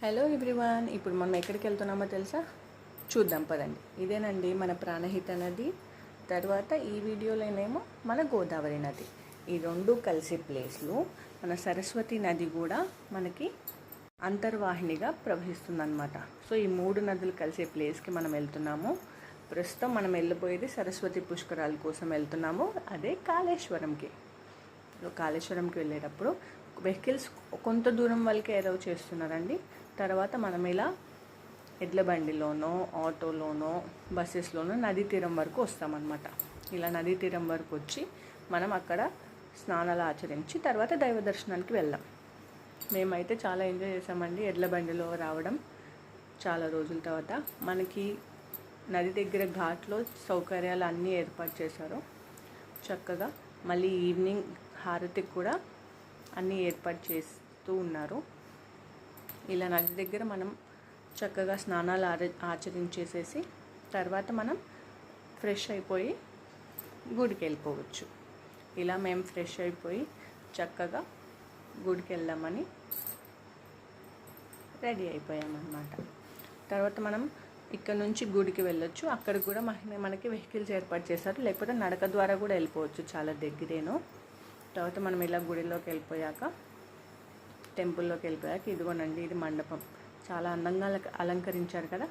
Hello everyone, ఇప్పుడు మనం ఎక్కడికి వెళ్తున్నామో తెలుసా? చూద్దాం పదండి. ఇదేనండి మన ప్రాణహిత నది. తర్వాత ఈ వీడియోలోనేమో మన గోదావరి నది. ఈ రెండు కలిసే ప్లేస్లో మన సరస్వతి నది కూడా మనకి అంతర్వాహినిగా ప్రవహిస్తుందన్నమాట. సో ఈ మూడు నదులు కలిసే ప్లేస్కి మనం వెళ్తున్నాము. ప్రస్తుతం మనం వెళ్ళిపోయేది సరస్వతి పుష్కరాల కోసం వెళ్తున్నాము, అదే కాళేశ్వరంకి. కాళేశ్వరంకి వెళ్ళేటప్పుడు వెహికల్స్ కొంత దూరం వరకే అలౌ చేస్తున్నారండి. తర్వాత మనం ఇలా ఎడ్ల బండిలోనో ఆటోలోనో బస్సెస్లోనో నదీ తీరం వరకు వస్తామన్నమాట. ఇలా నదీ తీరం వరకు వచ్చి మనం అక్కడ స్నానాలు ఆచరించి తర్వాత దైవ దర్శనానికి వెళ్దాం. మేమైతే చాలా ఎంజాయ్ చేసామండి ఎడ్ల బండిలో రావడం. చాలా రోజుల తర్వాత మనకి నది దగ్గర ఘాట్లో సౌకర్యాలు అన్నీ ఏర్పాటు చేశారు చక్కగా. మళ్ళీ ఈవినింగ్ హారతికి కూడా అన్నీ ఏర్పాటు చేస్తూ ఉన్నారు. ఇలా నది దగ్గర మనం చక్కగా స్నానాలు ఆచరించేసేసి తర్వాత మనం ఫ్రెష్ అయిపోయి గుడికి వెళ్ళిపోవచ్చు. ఇలా మేము ఫ్రెష్ అయిపోయి చక్కగా గుడికి వెళ్దామని రెడీ అయిపోయామన్నమాట. తర్వాత మనం ఇక్కడ నుంచి గుడికి వెళ్ళొచ్చు. అక్కడ కూడా మనకి వెహికల్స్ ఏర్పాటు చేశారు, లేకపోతే నడక ద్వారా కూడా వెళ్ళిపోవచ్చు, చాలా దగ్గరేనో. తర్వాత మనం ఇలా గుడిలోకి వెళ్ళిపోయాక, టెంపుల్లోకి వెళ్ళిపోయాక ఇదిగోనండి ఇది మండపం, చాలా అందంగా అలంకరించారు కదా.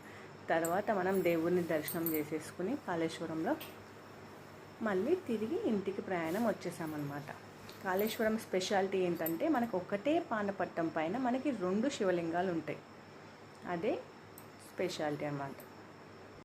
తర్వాత మనం దేవుడిని దర్శనం చేసేసుకుని కాళేశ్వరంలో మళ్ళీ తిరిగి ఇంటికి ప్రయాణం వచ్చేసామన్నమాట. కాళేశ్వరం స్పెషాలిటీ ఏంటంటే మనకు ఒకటే పానపట్టం పైన మనకి 2 శివలింగాలు ఉంటాయి. అదే స్పెషాలిటీ అన్నమాట.